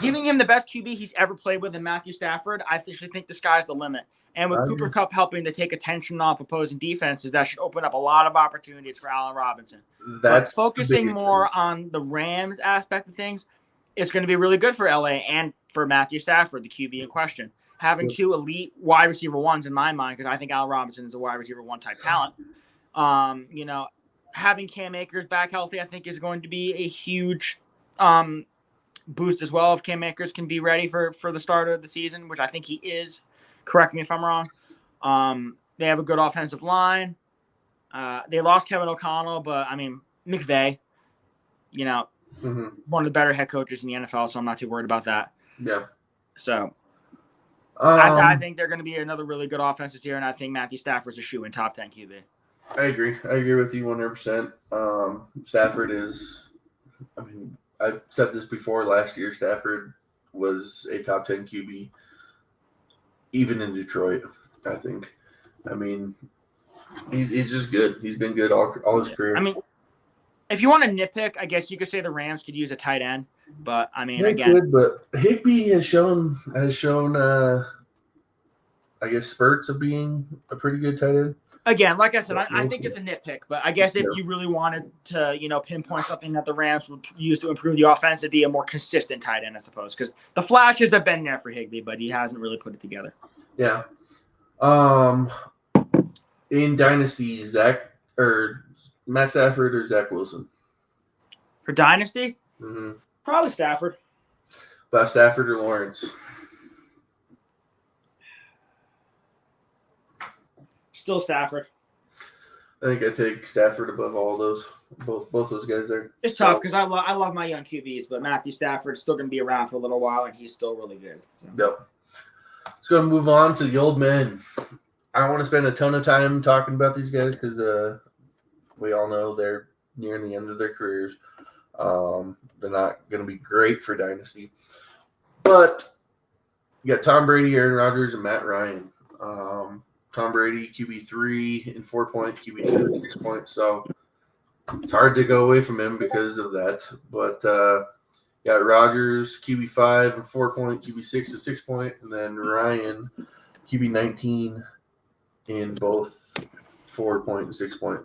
giving him the best QB he's ever played with in Matthew Stafford, I actually think the sky's the limit. And with Cooper Kupp helping to take attention off opposing defenses, that should open up a lot of opportunities for Allen Robinson. But focusing more on the Rams aspect of things, it's going to be really good for LA and for Matthew Stafford, the QB in question. Having two elite wide receiver ones in my mind, because I think Allen Robinson is a wide receiver one type talent. Having Cam Akers back healthy, I think is going to be a huge boost as well. If Cam Akers can be ready for the start of the season, which I think he is. Correct me if I'm wrong. They have a good offensive line. They lost Kevin O'Connell, but I mean McVay, one of the better head coaches in the NFL, so I'm not too worried about that. Yeah. So I think they're going to be another really good offense this year, and I think Matthew Stafford's a shoe-in top 10 QB. I agree with you 100%. Stafford is, I mean, I've said this before. Last year, Stafford was a top 10 QB. Even in Detroit, I think. I mean, he's just good. He's been good all his career. I mean, if you want to nitpick, I guess you could say the Rams could use a tight end. But, I mean, they could, but Higbee has shown I guess, spurts of being a pretty good tight end. Again, like I said, I think it's a nitpick. But I guess if you really wanted to, pinpoint something that the Rams would use to improve the offense, it'd be a more consistent tight end, I suppose. Because the flashes have been there for Higbee, but he hasn't really put it together. Yeah. In Dynasty, Matt Stafford or Zach Wilson? For Dynasty? Mm-hmm. Probably Stafford. About Stafford or Lawrence? Still Stafford. I think I take Stafford above all those, both those guys there. It's tough because I love my young QBs, but Matthew Stafford's still going to be around for a little while, and he's still really good. So. Yep. Let's go and move on to the old men. I don't want to spend a ton of time talking about these guys because we all know they're nearing the end of their careers. They're not going to be great for Dynasty. But you got Tom Brady, Aaron Rodgers, and Matt Ryan. Tom Brady, QB3 in 4 point, QB2 in 6 point. So it's hard to go away from him because of that. But got Rodgers, QB5 and 4 point, QB6 and 6 point, and then Ryan, QB19 in both 4 point and 6 point.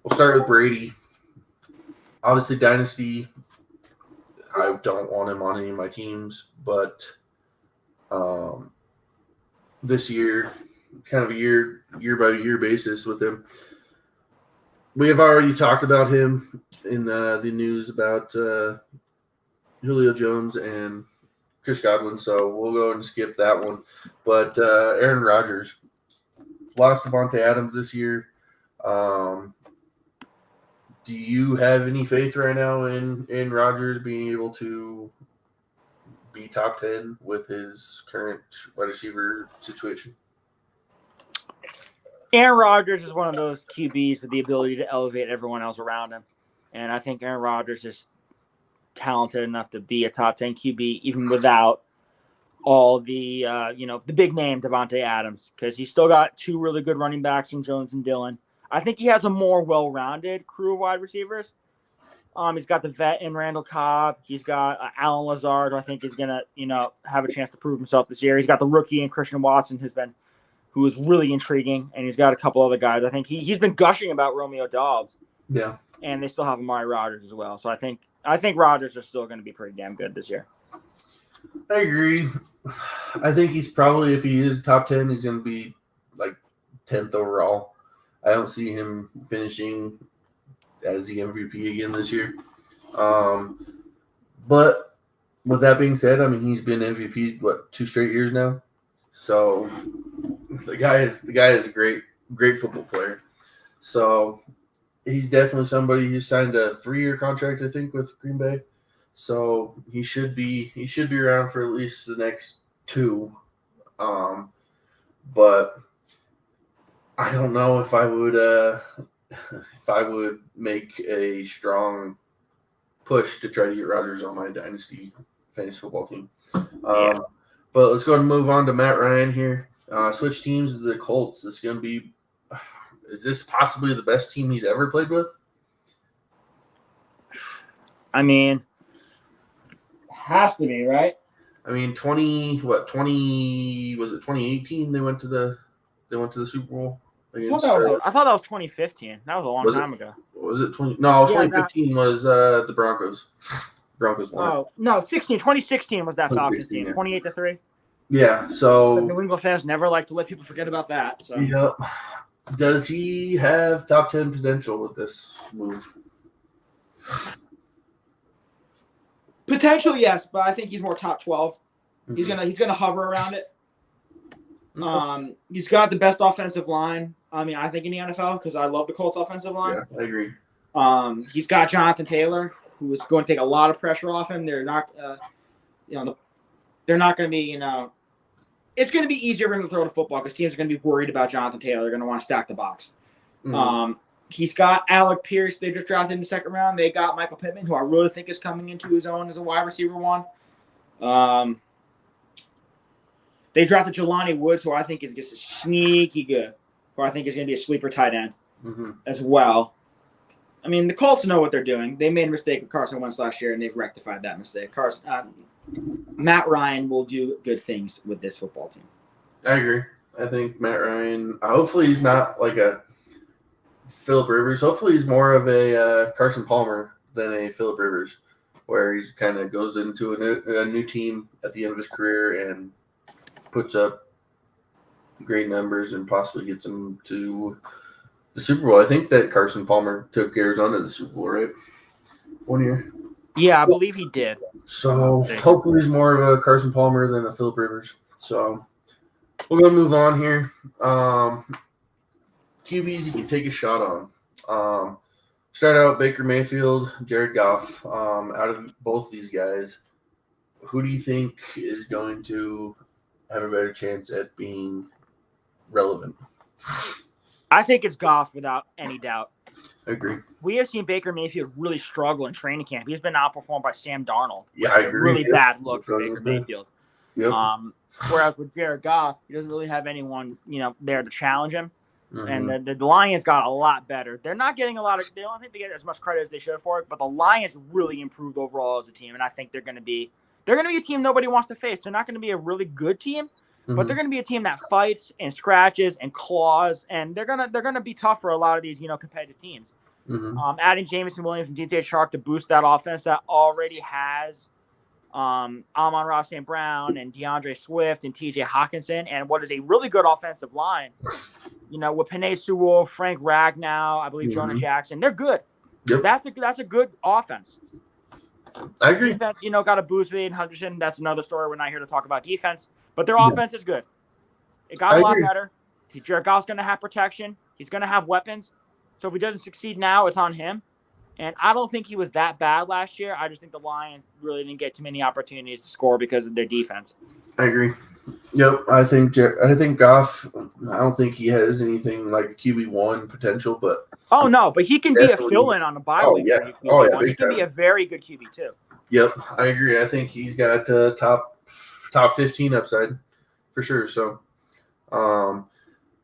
We'll start with Brady. Obviously, Dynasty, I don't want him on any of my teams, but this year, kind of a year by year basis with him. We have already talked about him in the news about Julio Jones and Chris Godwin, so we'll go and skip that one. But Aaron Rodgers lost Devontae Adams this year. Do you have any faith right now in Rodgers being able to be top 10 with his current wide receiver situation? Aaron Rodgers is one of those QBs with the ability to elevate everyone else around him. And I think Aaron Rodgers is talented enough to be a top 10 QB even without all the, the big name Devontae Adams, because he's still got two really good running backs in Jones and Dillon. I think he has a more well-rounded crew of wide receivers. He's got the vet in Randall Cobb. He's got Alan Lazard, who I think is going to, have a chance to prove himself this year. He's got the rookie in Christian Watson, who is really intriguing, and he's got a couple other guys. I think he's been gushing about Romeo Dobbs. Yeah. And they still have Amari Rodgers as well. So I think Rodgers is still going to be pretty damn good this year. I agree. I think he's probably, if he is top 10, he's going to be like 10th overall. I don't see him finishing as the MVP again this year. But with that being said, I mean, he's been MVP, 2 straight years now? So the guy is a great football player. So he's definitely somebody who signed a 3-year contract, I think, with Green Bay. So he should be around for at least the next 2. But I don't know if I would make a strong push to try to get Rodgers on my Dynasty fantasy football team. But let's go ahead and move on to Matt Ryan here. Switch teams to the Colts. Is this possibly the best team he's ever played with? I mean, has to be, right? I mean, 2018 they went to the Super Bowl. I thought that was 2015. That was a long time ago. Was it 20? No, 2015 was the Broncos. Broncos won. Oh, no, 2016 was that Falcons team. 28-3. Yeah, so New England fans never like to let people forget about that. So. Yeah. Does he have top 10 potential with this move? Potentially, yes, but I think he's more top 12. Mm-hmm. He's gonna hover around it. He's got the best offensive line. I mean, I think in the NFL, because I love the Colts offensive line. Yeah, I agree. He's got Jonathan Taylor, who is going to take a lot of pressure off him. They're not, they're not going to be, it's going to be easier for him to throw the football because teams are going to be worried about Jonathan Taylor. They're going to want to stack the box. Mm-hmm. He's got Alec Pierce. They just drafted in the second round. They got Michael Pittman, who I really think is coming into his own as a wide receiver 1. They drafted Jelani Woods, who I think is just sneaky good, who I think is going to be a sleeper tight end as well. I mean, the Colts know what they're doing. They made a mistake with Carson Wentz last year, and they've rectified that mistake. Matt Ryan will do good things with this football team. I agree. I think Matt Ryan, hopefully he's not like a Phillip Rivers. Hopefully he's more of a Carson Palmer than a Phillip Rivers, where he kind of goes into a new team at the end of his career and puts up great numbers and possibly gets them to the Super Bowl. I think that Carson Palmer took Arizona to the Super Bowl, right? 1 year. Yeah, I believe he did. So hopefully he's more of a Carson Palmer than a Phillip Rivers. So we're going to move on here. QBs you can take a shot on. Start out Baker Mayfield, Jared Goff. Out of both these guys, who do you think is going to have a better chance at being relevant? I think it's Goff without any doubt. I agree. We have seen Baker Mayfield really struggle in training camp. He's been outperformed by Sam Darnold. Yeah, I agree. Really bad look for Baker Mayfield. Yep. Whereas with Jared Goff, he doesn't really have anyone, there to challenge him. Mm-hmm. And the Lions got a lot better. They're not getting a lot of. They don't think they get as much credit as they should for it. But the Lions really improved overall as a team, and I think they're going to be a team nobody wants to face. They're not going to be a really good team, but they're going to be a team that fights and scratches and claws, and they're gonna be tough for a lot of these competitive teams. Mm-hmm. Adding Jameson Williams and DJ Chark to boost that offense that already has Amon-Ra St. Brown and DeAndre Swift and TJ Hawkinson, and what is a really good offensive line. With Penei Sewell, Frank Ragnow, I believe Jonah Jackson, they're good. Yep. That's a good offense. I agree. Defense, got a boost with Aiden Hutchinson. That's another story. We're not here to talk about defense, but their offense is good. It got a lot better. Jared Goff's going to have protection. He's going to have weapons. So if he doesn't succeed now, it's on him. And I don't think he was that bad last year. I just think the Lions really didn't get too many opportunities to score because of their defense. I agree. Yep, I think Goff. I don't think he has anything like a QB1 potential, but but he can be a fill-in on a bye week. He can be a very good QB too. Yep, I agree. I think he's got top 15 upside for sure. So,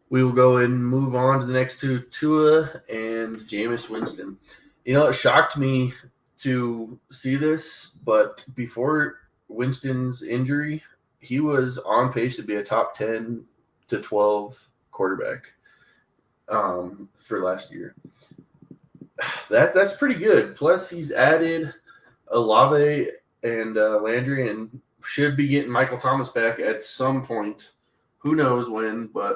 we will go and move on to the next two, Tua and Jameis Winston. It shocked me to see this, but before Winston's injury, he was on pace to be a top 10 to 12 quarterback for last year. That's pretty good. Plus, he's added Olave and Landry and should be getting Michael Thomas back at some point. Who knows when, but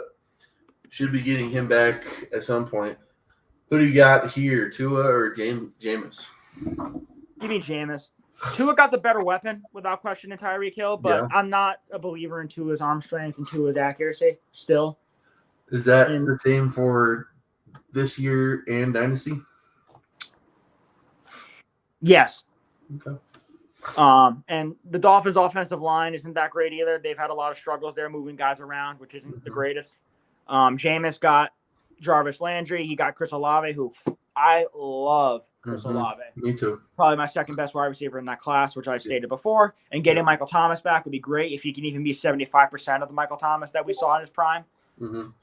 should be getting him back at some point. Who do you got here, Tua or Jameis? Give me Jameis. Tua got the better weapon without question in Tyreek Hill, but I'm not a believer in Tua's arm strength and Tua's accuracy still. Is that the same for this year and Dynasty? Yes. Okay. And the Dolphins' offensive line isn't that great either. They've had a lot of struggles there moving guys around, which isn't the greatest. Jameis got Jarvis Landry. He got Chris Olave, who I love. Chris Olave. Me too. Probably my second best wide receiver in that class, which I stated before. And getting Michael Thomas back would be great if he can even be 75% of the Michael Thomas that we saw in his prime.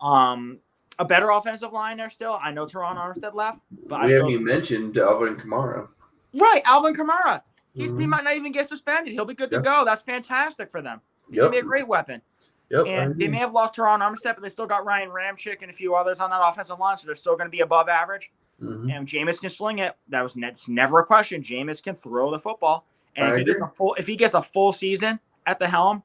A better offensive line there still. I know Teron Armstead left, but we haven't even mentioned Alvin Kamara. Right, Alvin Kamara. He might not even get suspended. He'll be good to go. That's fantastic for them. He's going to be a great weapon. Yep, and they may have lost Teron Armstead, but they still got Ryan Ramchick and a few others on that offensive line, so they're still going to be above average. And Jameis can sling it. It's never a question. Jameis can throw the football, and if he gets a full season at the helm,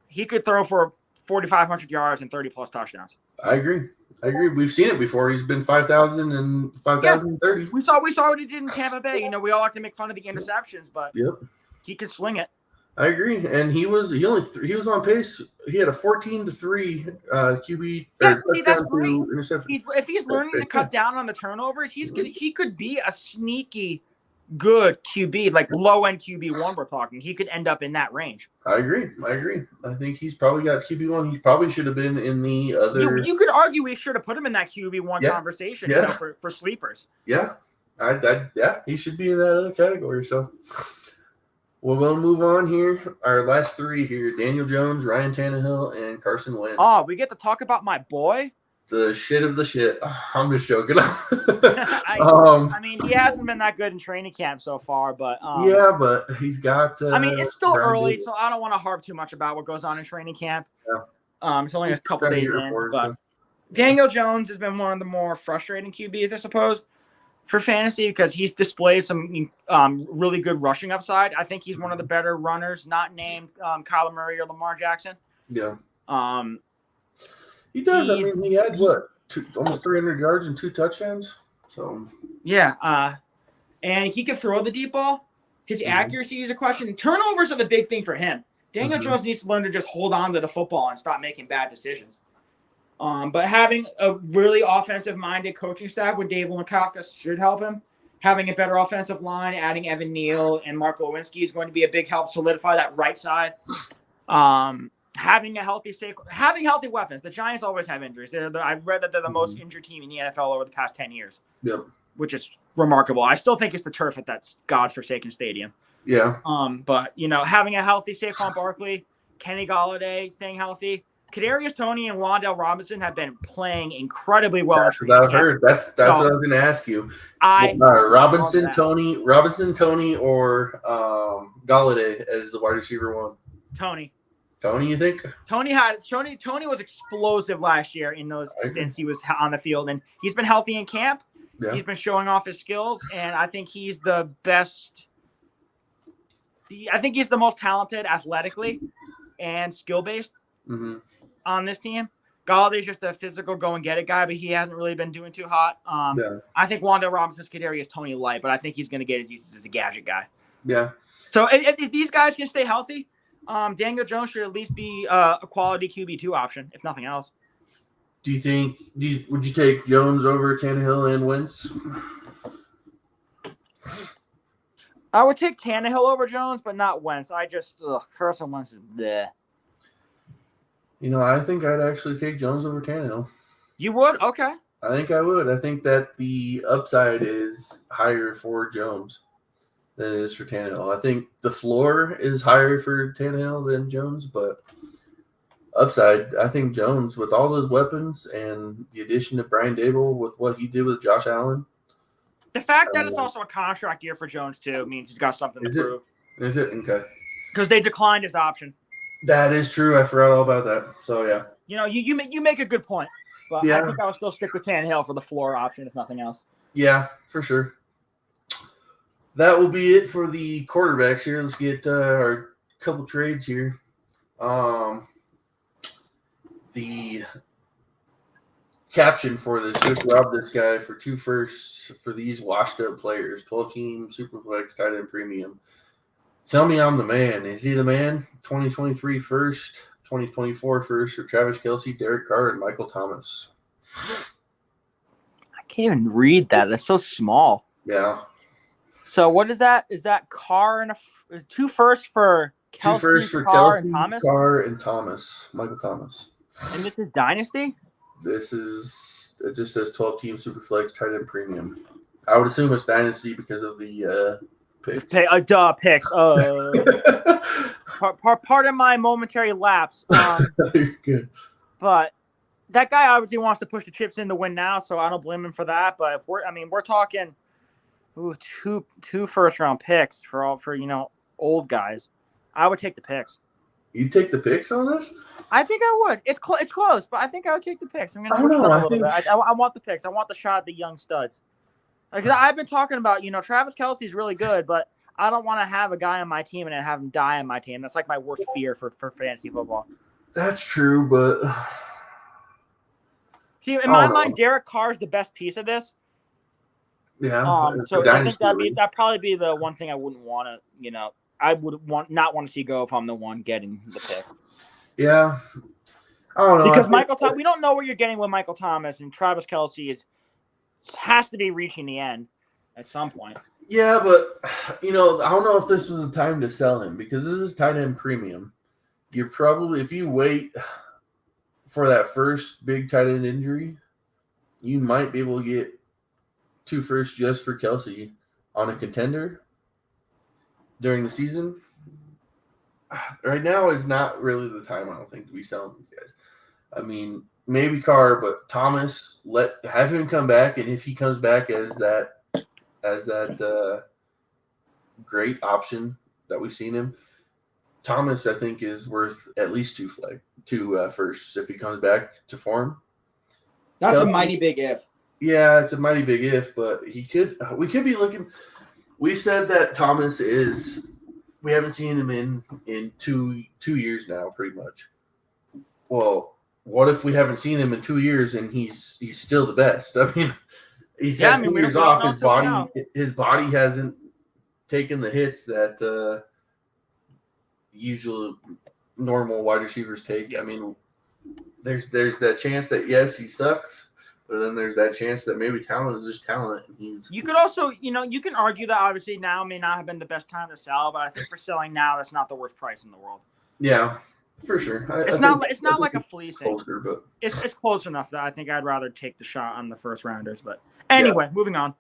he could throw for 4,500 yards and 30+ touchdowns. I agree. We've seen it before. He's been 5,000 and 5,030. We saw what he did in Tampa Bay. We all like to make fun of the interceptions, but he can sling it. I agree, and he was on pace. He had a 14-3 QB. Yeah, see, that's great. If he's learning to cut down on the turnovers, he could be a sneaky good QB, like low end QB1. We're talking. He could end up in that range. I agree. I think he's probably got QB1. He probably should have been in the other. You could argue we should have put him in that QB1 conversation for sleepers. Yeah, he should be in that other category. So. We're going to move on here. Our last three here, Daniel Jones, Ryan Tannehill, and Carson Wentz. Oh, we get to talk about my boy? The shit of the shit. I'm just joking. I mean, he hasn't been that good in training camp so far, but... but he's got... it's still early, so I don't want to harp too much about what goes on in training camp. Yeah. It's only a couple days in, but Daniel Jones has been one of the more frustrating QBs, I suppose, for fantasy because he's displayed some really good rushing upside. I think he's one of the better runners, not named Kyler Murray or Lamar Jackson. Yeah. He does. He had almost 300 yards and 2 touchdowns. So yeah. And he can throw the deep ball. His accuracy is a question. Turnovers are the big thing for him. Daniel Jones needs to learn to just hold on to the football and stop making bad decisions. But having a really offensive-minded coaching staff with Dave Lankowska should help him. Having a better offensive line, adding Evan Neal and Mark Lewinsky is going to be a big help solidify that right side. Having healthy weapons. The Giants always have injuries. I've read that they're the most injured team in the NFL over the past 10 years. Yep. Which is remarkable. I still think it's the turf at that godforsaken stadium. Yeah. But having a healthy Saquon Barkley, Kenny Golladay staying healthy, Kadarius Toney and Wan'Dale Robinson have been playing incredibly well. That's what I've heard. That's what I was going to ask you. Robinson, Toney, or Golladay as the wide receiver one. Tony, you think? Tony was explosive last year in those stints he was on the field, and he's been healthy in camp. Yeah. He's been showing off his skills, and I think he's the best. I think he's the most talented athletically and skill-based on this team. Galladay's just a physical go-and-get-it guy, but he hasn't really been doing too hot. I think Wan'Dale Robinson's Kadarius Toney light, but I think he's going to get his uses as a gadget guy. Yeah. So if these guys can stay healthy, Daniel Jones should at least be a quality QB2 option, if nothing else. Do you think? Would you take Jones over Tannehill and Wentz? I would take Tannehill over Jones, but not Wentz. Carson Wentz is bleh. I think I'd actually take Jones over Tannehill. You would? Okay. I think I would. I think that the upside is higher for Jones than it is for Tannehill. I think the floor is higher for Tannehill than Jones, but upside, I think Jones, with all those weapons and the addition of Brian Dable with what he did with Josh Allen. The fact that it's also a contract year for Jones, too, means he's got something to prove. Is it? Okay. Because they declined his option. That is true. I forgot all about that. So, yeah. You make a good point. But I think I would still stick with Tannehill for the floor option, if nothing else. Yeah, for sure. That will be it for the quarterbacks here. Let's get our couple trades here. The caption for this: just rob this guy for 2 firsts for these washed up players. 12-team Superflex tight end premium. Tell me I'm the man. Is he the man? 2023 first, 2024 first for Travis Kelce, Derek Carr, and Michael Thomas. I can't even read that. That's so small. Yeah. So what is that? Is that Carr and 2 firsts for Kelce, 2 firsts for Carr, Kelce, and Thomas? Carr, and Thomas. Michael Thomas. And this is Dynasty? It just says 12-team Superflex tight end premium. I would assume it's Dynasty because of the picks. Picks. Pardon my momentary lapse. Good. But that guy obviously wants to push the chips in to win now, so I don't blame him for that. But if we're talking 2 first-round picks for old guys, I would take the picks. You take the picks on this? I think I would. It's close, but I think I would take the picks. I'm going to switch it up a little bit. I want the picks. I want the shot at the young studs. Because I've been talking about, Travis Kelce's really good, but I don't want to have a guy on my team and then have him die on my team. That's like my worst fear for fantasy football. That's true, but see, in my mind, Derek Carr is the best piece of this. Yeah. So I think that'd probably be the one thing I wouldn't want to, I would not want to see go if I'm the one getting the pick. Yeah. I don't know. Because we don't know what you're getting with Michael Thomas, and Travis Kelce has to be reaching the end at some point. Yeah, but, I don't know if this was the time to sell him because this is tight end premium. You're probably, if you wait for that first big tight end injury, you might be able to get 2 firsts just for Kelce on a contender during the season. Right now is not really the time, I don't think, to be selling these guys. I mean, maybe Carr, but Thomas, have him come back, and if he comes back as that great option that we've seen him, Thomas, I think, is worth at least 2 firsts if he comes back to form. That's a mighty big if. Yeah, it's a mighty big if, but we could be looking. We've said that Thomas is. We haven't seen him in 2 years now, pretty much. Well, what if we haven't seen him in 2 years and he's still the best? I mean, he's had 2 years off. His body hasn't taken the hits that usual normal wide receivers take. I mean, there's that chance that yes, he sucks, but then there's that chance that maybe talent is just talent. And you could also, you can argue that obviously now may not have been the best time to sell, but I think for selling now, that's not the worst price in the world. Yeah, for sure. It's not like a fleecing. Closer, but it's close enough that I think I'd rather take the shot on the first rounders. But anyway, moving on.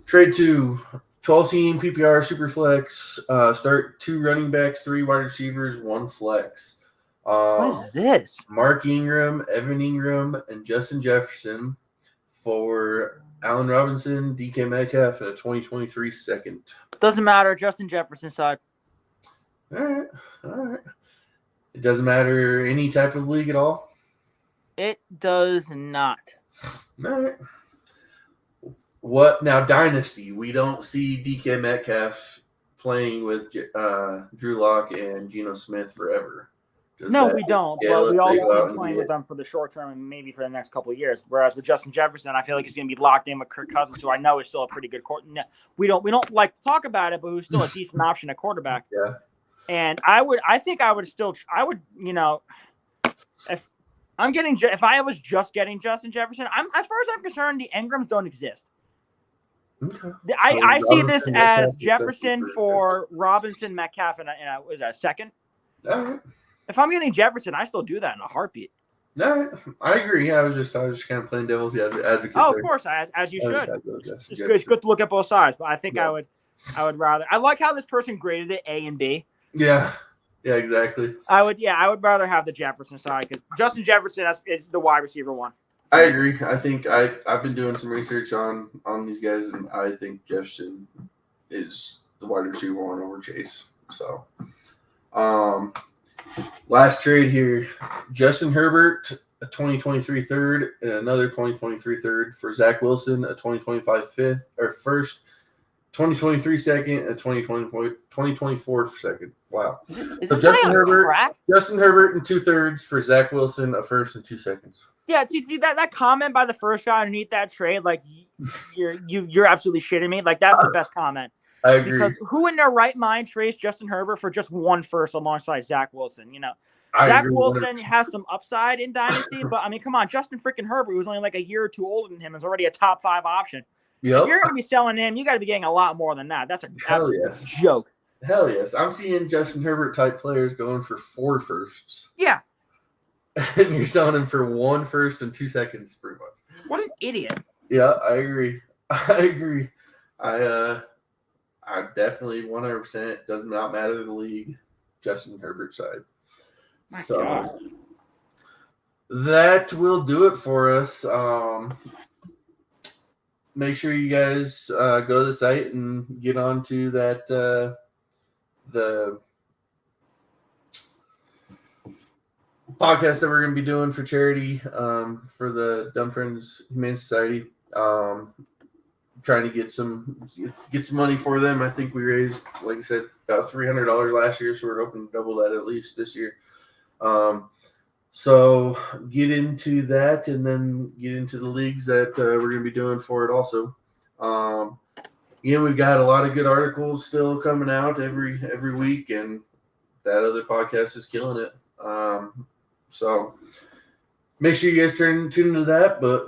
Trade to 12-team PPR Superflex. Start 2 running backs, 3 wide receivers, 1 flex. What is this? Mark Ingram, Evan Ingram, and Justin Jefferson for Allen Robinson, DK Metcalf, and a 2023 second. Doesn't matter. Justin Jefferson side. All right. It doesn't matter any type of league at all? It does not. All right. What now? Dynasty. We don't see DK Metcalf playing with Drew Lock and Geno Smith forever. No, we don't. But we also see him playing with them for the short term and maybe for the next couple of years. Whereas with Justin Jefferson, I feel like he's going to be locked in with Kirk Cousins, who I know is still a pretty good quarterback. We don't like to talk about it, but who's still a decent option at quarterback. Yeah. And I would, if I was just getting Justin Jefferson, as far as I'm concerned, the Ingrams don't exist. Okay. I see this as Jefferson for Robinson, Metcalf, and was that a second? All right. If I'm getting Jefferson, I still do that in a heartbeat. No, I agree. I was just kind of playing devil's advocate. Oh, there. Of course, as you should. It's good to look at both sides, but I think I would rather. I like how this person graded it A and B. Yeah, exactly. I would rather have the Jefferson side because Justin Jefferson is the wide receiver one. I agree. I think I've been doing some research on these guys, and I think Jefferson is the wide receiver one over Chase. So, last trade here, Justin Herbert, a 2023 third, and another 2023 third for Zach Wilson, a 2025 fifth or first, 2023 second, and 2024 second. Wow. Is so Justin Herbert and 2 thirds for Zach Wilson, a first and 2 seconds. Yeah, see that comment by the first guy underneath that trade, like you're absolutely shitting me. Like that's the best comment. I agree. Because who in their right mind trades Justin Herbert for just 1 first alongside Zach Wilson? Zach Wilson has some upside in Dynasty, but I mean, come on, Justin freaking Herbert, who's only like a year or 2 older than him, is already a top 5 option. Yep. If you're going to be selling him, you got to be getting a lot more than that. That's a joke. Hell yes. I'm seeing Justin Herbert type players going for 4 firsts. Yeah. And you're selling him for 1 first and 2 seconds, pretty much. What an idiot. Yeah, I agree. I definitely 100% does not matter the league, Justin Herbert side. My God. That will do it for us. Make sure you guys go to the site and get onto that the podcast that we're going to be doing for charity for the Dumb Friends Humane Society. Trying to get some money for them. I think we raised, like I said, about $300 last year, so we're hoping to double that at least this year. So get into that, and then get into the leagues that we're going to be doing for it also. Again, we've got a lot of good articles still coming out every week, and that other podcast is killing it. So make sure you guys tune into that. But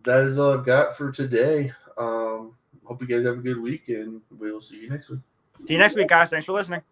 that is all I've got for today. Hope you guys have a good week, and we will see you next week. See you next week, guys. Thanks for listening.